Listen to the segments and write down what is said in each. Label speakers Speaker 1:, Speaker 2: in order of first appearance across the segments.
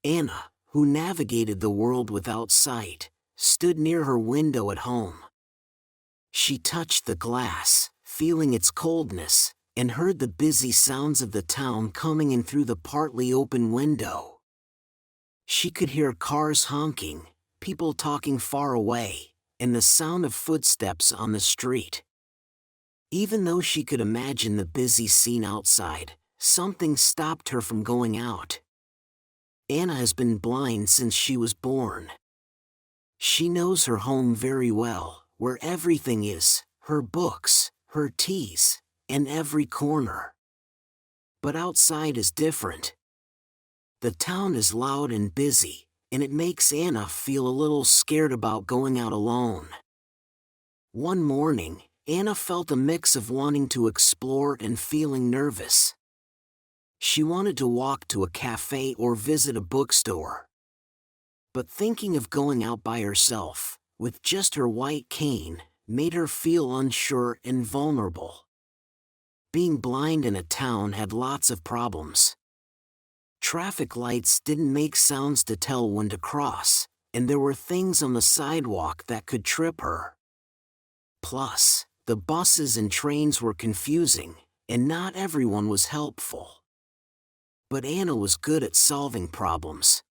Speaker 1: Anna, who navigated the world without sight, stood near her window at home. She touched the glass, feeling its coldness, and heard the busy sounds of the town coming in through the partly open window. She could hear cars honking, people talking far away, and the sound of footsteps on the street. Even though she could imagine the busy scene outside, something stopped her from going out. Anna has been blind since she was born. She knows her home very well, where everything is, her books, her teas, and every corner. But outside is different. The town is loud and busy, and it makes Anna feel a little scared about going out alone. One morning, Anna felt a mix of wanting to explore and feeling nervous. She wanted to walk to a cafe or visit a bookstore. But thinking of going out by herself, with just her white cane, made her feel unsure and vulnerable. Being blind in a town had lots of problems. Traffic lights didn't make sounds to tell when to cross, and there were things on the sidewalk that could trip her. Plus, the buses and trains were confusing, and not everyone was helpful. But Anna was good at solving problems.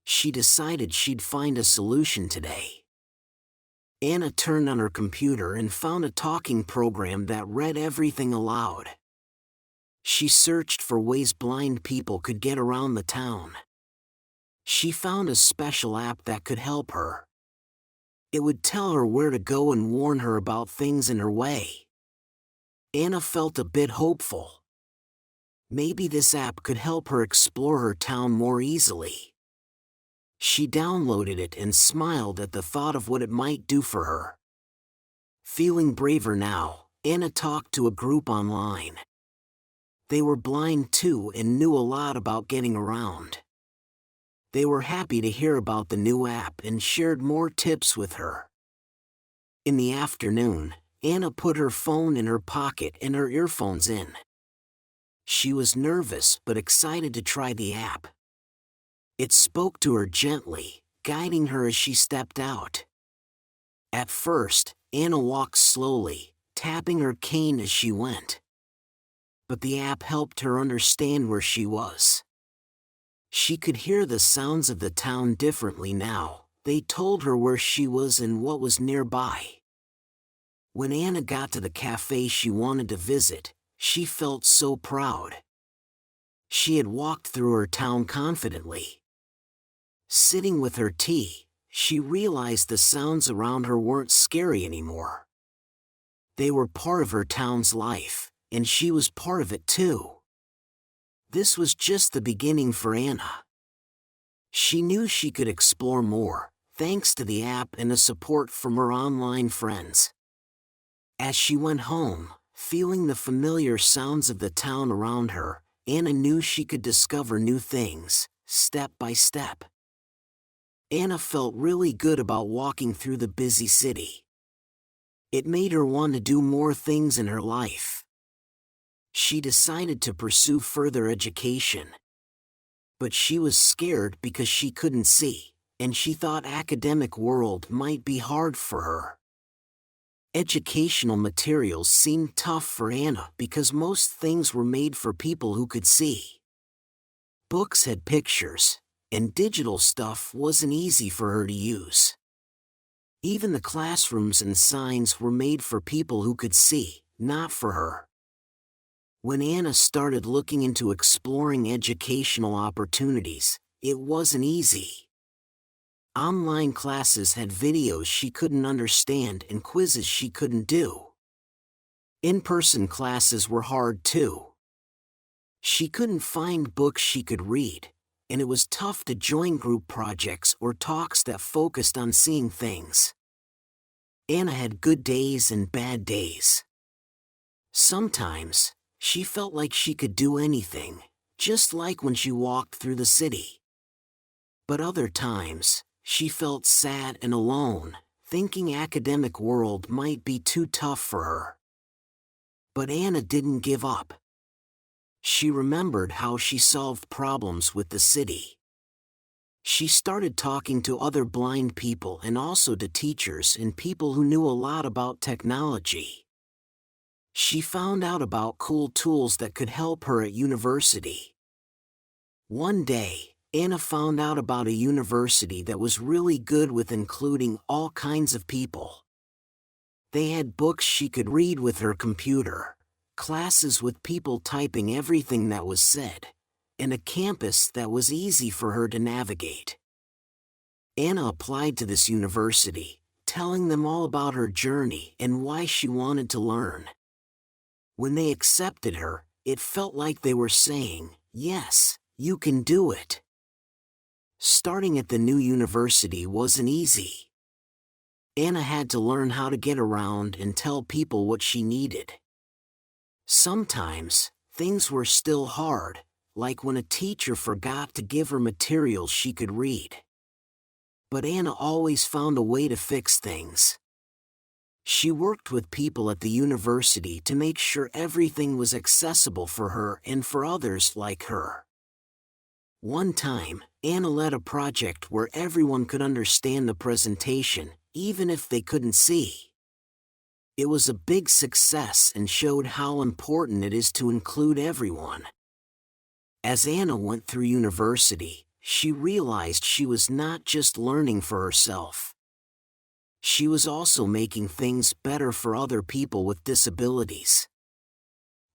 Speaker 1: She decided she'd find a solution today. Anna turned on her computer and found a talking program that read everything aloud. She searched for ways blind people could get around the town. She found a special app that could help her. It would tell her where to go and warn her about things in her way. Anna felt a bit hopeful. Maybe this app could help her explore her town more easily. She downloaded it and smiled at the thought of what it might do for her. Feeling braver now, Anna talked to a group online. They were blind too and knew a lot about getting around. They were happy to hear about the new app and shared more tips with her. In the afternoon, Anna put her phone in her pocket and her earphones in. She was nervous but excited to try the app. It spoke to her gently, guiding her as she stepped out. At first, Anna walked slowly, tapping her cane as she went. But the app helped her understand where she was. She could hear the sounds of the town differently now. They told her where she was and what was nearby. When Anna got to the cafe she wanted to visit, she felt so proud. She had walked through her town confidently. Sitting with her tea, she realized the sounds around her weren't scary anymore. They were part of her town's life, and she was part of it too. This was just the beginning for Anna. She knew she could explore more, thanks to the app and the support from her online friends. As she went home, feeling the familiar sounds of the town around her, Anna knew she could discover new things, step by step. Anna felt really good about walking through the busy city. It made her want to do more things in her life. She decided to pursue further education. But she was scared because she couldn't see, and she thought academic world might be hard for her. Educational materials seemed tough for Anna because most things were made for people who could see. Books had pictures, and digital stuff wasn't easy for her to use. Even the classrooms and signs were made for people who could see, not for her. When Anna started looking into exploring educational opportunities, it wasn't easy. Online classes had videos she couldn't understand and quizzes she couldn't do. In-person classes were hard too. She couldn't find books she could read, and it was tough to join group projects or talks that focused on seeing things. Anna had good days and bad days. Sometimes, she felt like she could do anything, just like when she walked through the city. But other times, she felt sad and alone, thinking academic world might be too tough for her. But Anna didn't give up. She remembered how she solved problems with the city. She started talking to other blind people and also to teachers and people who knew a lot about technology. She found out about cool tools that could help her at university. One day, Anna found out about a university that was really good with including all kinds of people. They had books she could read with her computer, classes with people typing everything that was said, and a campus that was easy for her to navigate. Anna applied to this university, telling them all about her journey and why she wanted to learn. When they accepted her, it felt like they were saying, "Yes, you can do it." Starting at the new university wasn't easy. Anna had to learn how to get around and tell people what she needed. Sometimes, things were still hard, like when a teacher forgot to give her materials she could read. But Anna always found a way to fix things. She worked with people at the university to make sure everything was accessible for her and for others like her. One time, Anna led a project where everyone could understand the presentation, even if they couldn't see. It was a big success and showed how important it is to include everyone. As Anna went through university, she realized she was not just learning for herself. She was also making things better for other people with disabilities.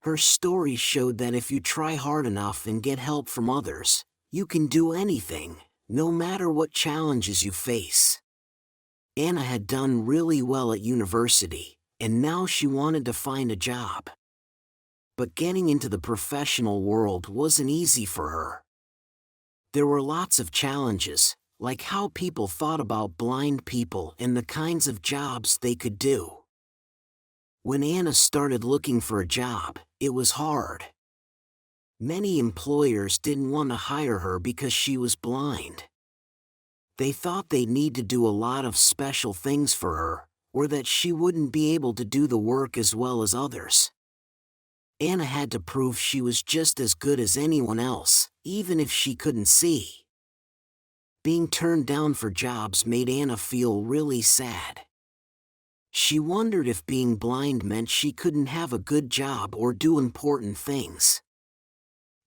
Speaker 1: Her story showed that if you try hard enough and get help from others, you can do anything, no matter what challenges you face. Anna had done really well at university, and now she wanted to find a job. But getting into the professional world wasn't easy for her. There were lots of challenges, like how people thought about blind people and the kinds of jobs they could do. When Anna started looking for a job, it was hard. Many employers didn't want to hire her because she was blind. They thought they'd need to do a lot of special things for her, or that she wouldn't be able to do the work as well as others. Anna had to prove she was just as good as anyone else, even if she couldn't see. Being turned down for jobs made Anna feel really sad. She wondered if being blind meant she couldn't have a good job or do important things.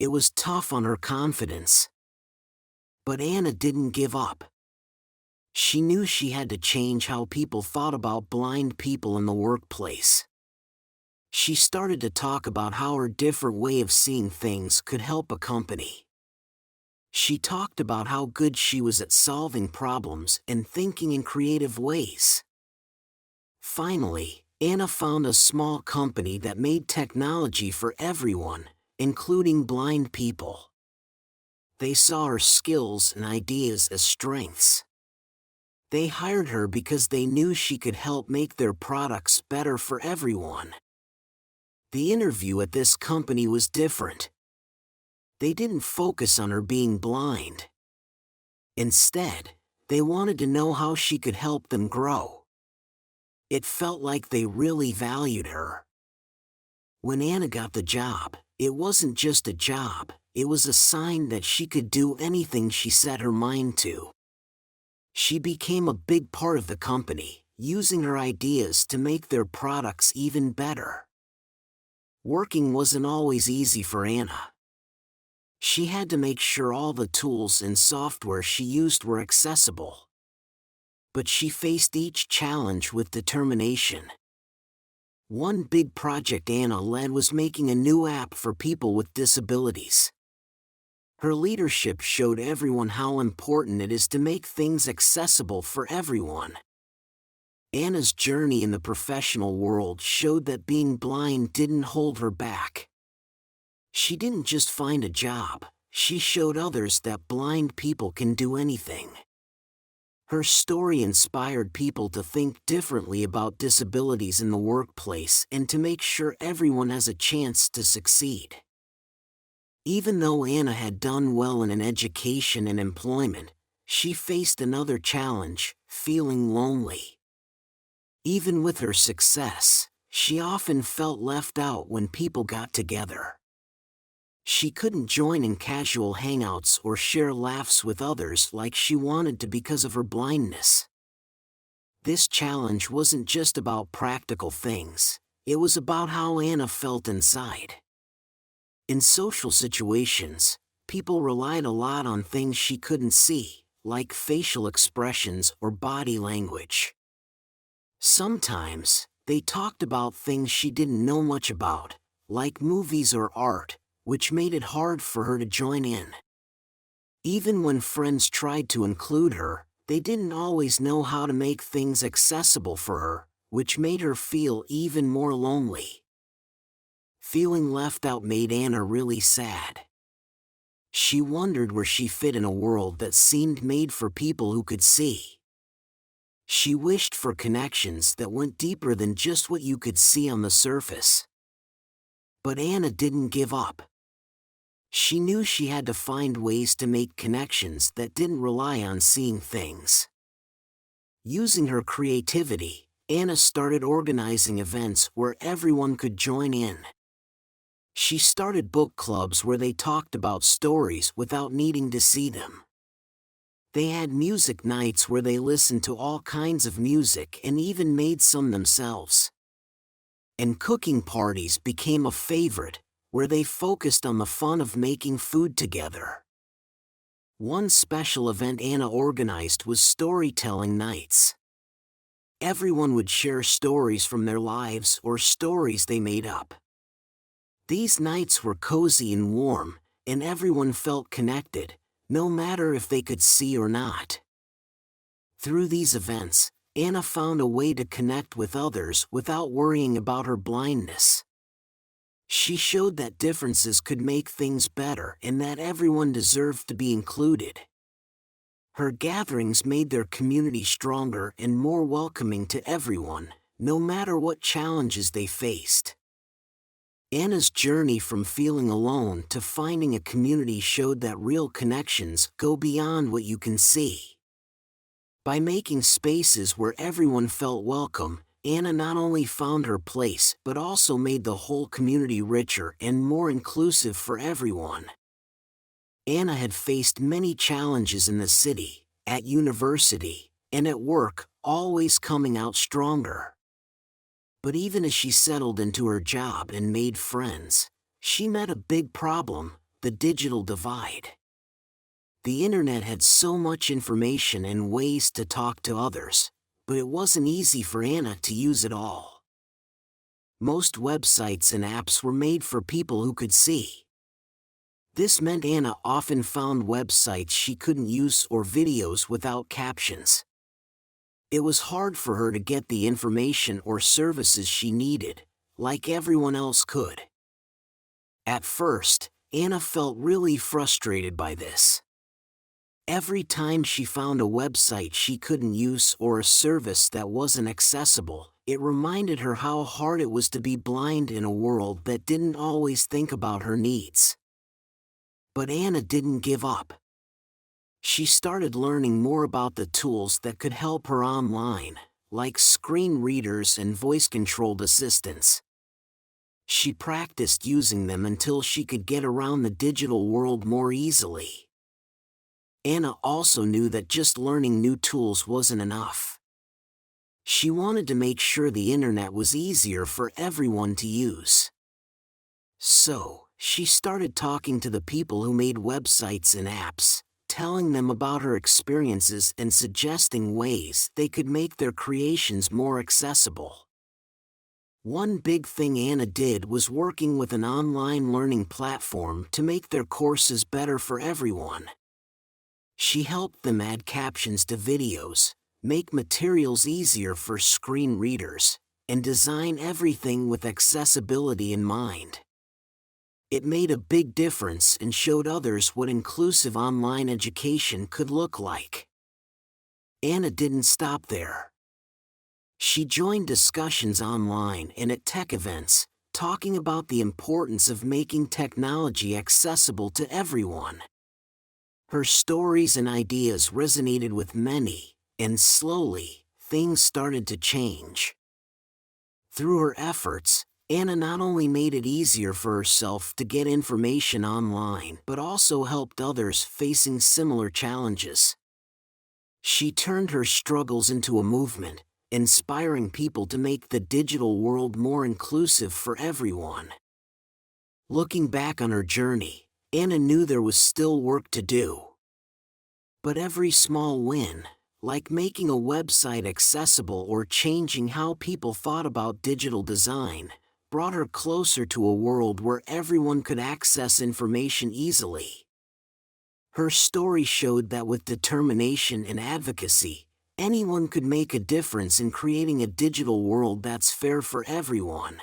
Speaker 1: It was tough on her confidence. But Anna didn't give up. She knew she had to change how people thought about blind people in the workplace. She started to talk about how her different way of seeing things could help a company. She talked about how good she was at solving problems and thinking in creative ways. Finally, Anna found a small company that made technology for everyone, including blind people. They saw her skills and ideas as strengths. They hired her because they knew she could help make their products better for everyone. The interview at this company was different. They didn't focus on her being blind. Instead, they wanted to know how she could help them grow. It felt like they really valued her. When Anna got the job, it wasn't just a job, it was a sign that she could do anything she set her mind to. She became a big part of the company, using her ideas to make their products even better. Working wasn't always easy for Anna. She had to make sure all the tools and software she used were accessible. But she faced each challenge with determination. One big project Anna led was making a new app for people with disabilities. Her leadership showed everyone how important it is to make things accessible for everyone. Anna's journey in the professional world showed that being blind didn't hold her back. She didn't just find a job, she showed others that blind people can do anything. Her story inspired people to think differently about disabilities in the workplace and to make sure everyone has a chance to succeed. Even though Anna had done well in education and employment, she faced another challenge, feeling lonely. Even with her success, she often felt left out when people got together. She couldn't join in casual hangouts or share laughs with others like she wanted to because of her blindness. This challenge wasn't just about practical things, it was about how Anna felt inside. In social situations, people relied a lot on things she couldn't see, like facial expressions or body language. Sometimes, they talked about things she didn't know much about, like movies or art, which made it hard for her to join in. Even when friends tried to include her, they didn't always know how to make things accessible for her, which made her feel even more lonely. Feeling left out made Anna really sad. She wondered where she fit in a world that seemed made for people who could see. She wished for connections that went deeper than just what you could see on the surface. But Anna didn't give up. She knew she had to find ways to make connections that didn't rely on seeing things. Using her creativity, Anna started organizing events where everyone could join in. She started book clubs where they talked about stories without needing to see them. They had music nights where they listened to all kinds of music and even made some themselves. And cooking parties became a favorite, where they focused on the fun of making food together. One special event Anna organized was storytelling nights. Everyone would share stories from their lives or stories they made up. These nights were cozy and warm, and everyone felt connected, no matter if they could see or not. Through these events, Anna found a way to connect with others without worrying about her blindness. She showed that differences could make things better and that everyone deserved to be included. Her gatherings made their community stronger and more welcoming to everyone, no matter what challenges they faced. Anna's journey from feeling alone to finding a community showed that real connections go beyond what you can see. By making spaces where everyone felt welcome, Anna not only found her place but also made the whole community richer and more inclusive for everyone. Anna had faced many challenges in the city, at university, and at work, always coming out stronger. But even as she settled into her job and made friends, she met a big problem: the digital divide. The internet had so much information and ways to talk to others, but it wasn't easy for Anna to use it all. Most websites and apps were made for people who could see. This meant Anna often found websites she couldn't use or videos without captions. It was hard for her to get the information or services she needed, like everyone else could. At first, Anna felt really frustrated by this. Every time she found a website she couldn't use or a service that wasn't accessible, it reminded her how hard it was to be blind in a world that didn't always think about her needs. But Anna didn't give up. She started learning more about the tools that could help her online, like screen readers and voice-controlled assistants. She practiced using them until she could get around the digital world more easily. Anna also knew that just learning new tools wasn't enough. She wanted to make sure the internet was easier for everyone to use. So, she started talking to the people who made websites and apps, telling them about her experiences and suggesting ways they could make their creations more accessible. One big thing Anna did was working with an online learning platform to make their courses better for everyone. She helped them add captions to videos, make materials easier for screen readers, and design everything with accessibility in mind. It made a big difference and showed others what inclusive online education could look like. Anna didn't stop there. She joined discussions online and at tech events, talking about the importance of making technology accessible to everyone. Her stories and ideas resonated with many, and slowly, things started to change. Through her efforts, Anna not only made it easier for herself to get information online, but also helped others facing similar challenges. She turned her struggles into a movement, inspiring people to make the digital world more inclusive for everyone. Looking back on her journey, Anna knew there was still work to do. But every small win, like making a website accessible or changing how people thought about digital design, brought her closer to a world where everyone could access information easily. Her story showed that with determination and advocacy, anyone could make a difference in creating a digital world that's fair for everyone.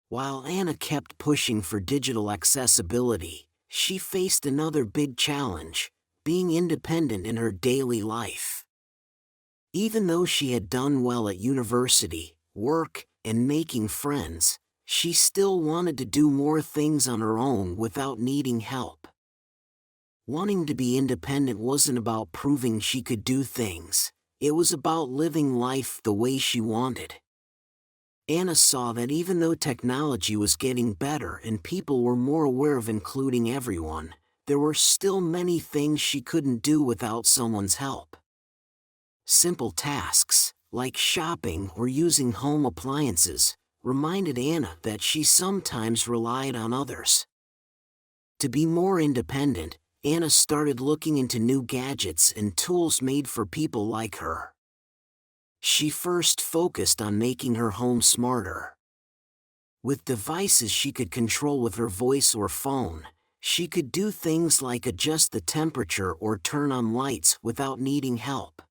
Speaker 1: While Anna kept pushing for digital accessibility, she faced another big challenge: being independent in her daily life. Even though she had done well at university, work, and making friends, she still wanted to do more things on her own without needing help. Wanting to be independent wasn't about proving she could do things, it was about living life the way she wanted. Anna saw that even though technology was getting better and people were more aware of including everyone, there were still many things she couldn't do without someone's help. Simple tasks, like shopping or using home appliances, reminded Anna that she sometimes relied on others. To be more independent, Anna started looking into new gadgets and tools made for people like her. She first focused on making her home smarter. With devices she could control with her voice or phone, she could do things like adjust the temperature or turn on lights without needing help.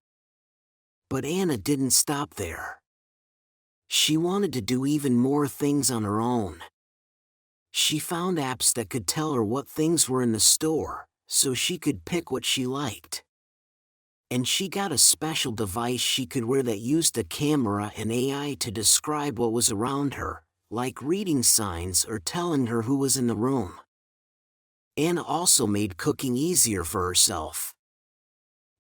Speaker 1: But Anna didn't stop there. She wanted to do even more things on her own. She found apps that could tell her what things were in the store, so she could pick what she liked. And she got a special device she could wear that used a camera and AI to describe what was around her, like reading signs or telling her who was in the room. Anna also made cooking easier for herself.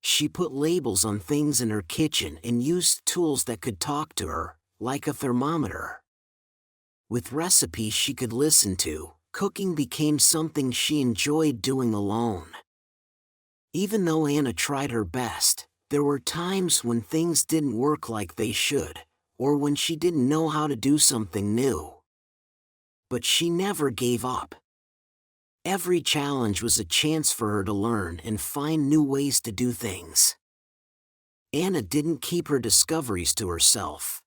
Speaker 1: She put labels on things in her kitchen and used tools that could talk to her, like a thermometer. With recipes she could listen to, cooking became something she enjoyed doing alone. Even though Anna tried her best, there were times when things didn't work like they should, or when she didn't know how to do something new. But she never gave up. Every challenge was a chance for her to learn and find new ways to do things. Anna didn't keep her discoveries to herself.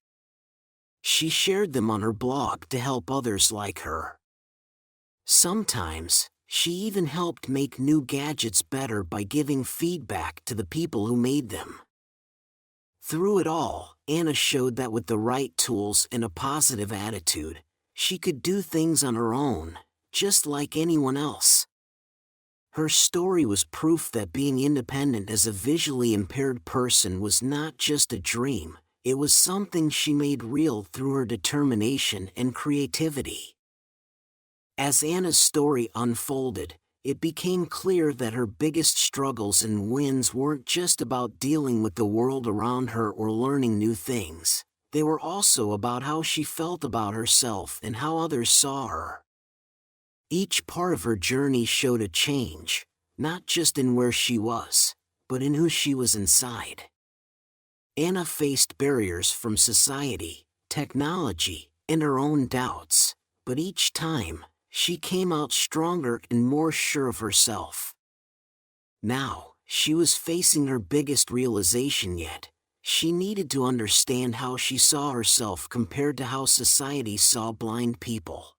Speaker 1: She shared them on her blog to help others like her. Sometimes, she even helped make new gadgets better by giving feedback to the people who made them. Through it all, Anna showed that with the right tools and a positive attitude, she could do things on her own, just like anyone else. Her story was proof that being independent as a visually impaired person was not just a dream, it was something she made real through her determination and creativity. As Anna's story unfolded, it became clear that her biggest struggles and wins weren't just about dealing with the world around her or learning new things. They were also about how she felt about herself and how others saw her. Each part of her journey showed a change, not just in where she was, but in who she was inside. Anna faced barriers from society, technology, and her own doubts, but each time, she came out stronger and more sure of herself. Now, she was facing her biggest realization yet. She needed to understand how she saw herself compared to how society saw blind people.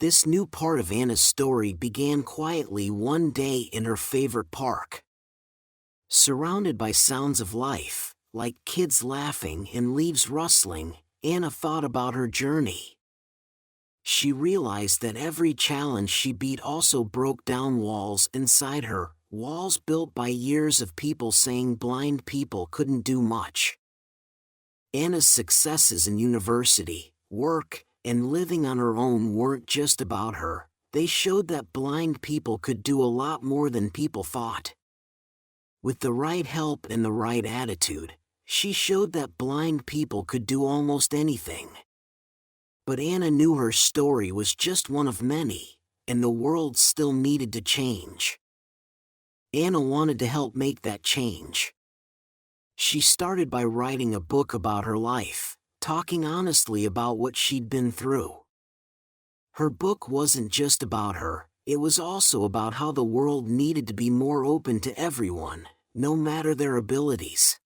Speaker 1: This new part of Anna's story began quietly one day in her favorite park. Surrounded by sounds of life, like kids laughing and leaves rustling, Anna thought about her journey. She realized that every challenge she beat also broke down walls inside her, walls built by years of people saying blind people couldn't do much. Anna's successes in university, work, and living on her own weren't just about her, they showed that blind people could do a lot more than people thought. With the right help and the right attitude, she showed that blind people could do almost anything. But Anna knew her story was just one of many, and the world still needed to change. Anna wanted to help make that change. She started by writing a book about her life, talking honestly about what she'd been through. Her book wasn't just about her, it was also about how the world needed to be more open to everyone, no matter their abilities.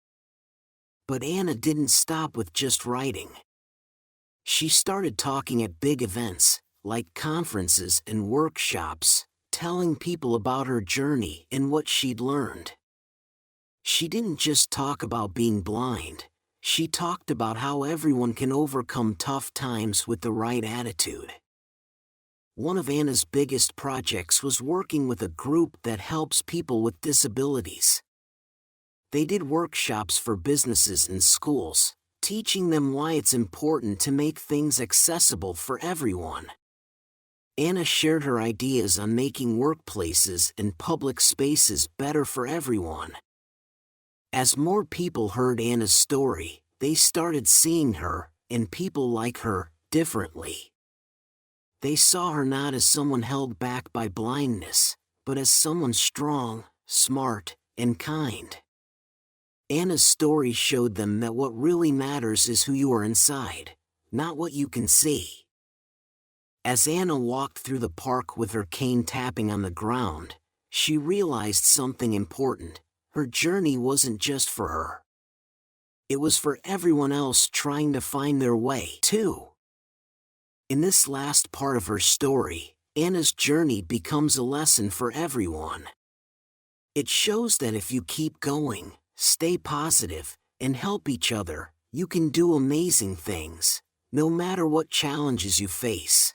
Speaker 1: But Anna didn't stop with just writing. She started talking at big events, like conferences and workshops, telling people about her journey and what she'd learned. She didn't just talk about being blind, she talked about how everyone can overcome tough times with the right attitude. One of Anna's biggest projects was working with a group that helps people with disabilities. They did workshops for businesses and schools, teaching them why it's important to make things accessible for everyone. Anna shared her ideas on making workplaces and public spaces better for everyone. As more people heard Anna's story, they started seeing her, and people like her, differently. They saw her not as someone held back by blindness, but as someone strong, smart, and kind. Anna's story showed them that what really matters is who you are inside, not what you can see. As Anna walked through the park with her cane tapping on the ground, she realized something important. Her journey wasn't just for her. It was for everyone else trying to find their way, too. In this last part of her story, Anna's journey becomes a lesson for everyone. It shows that if you keep going, stay positive, and help each other, you can do amazing things, no matter what challenges you face.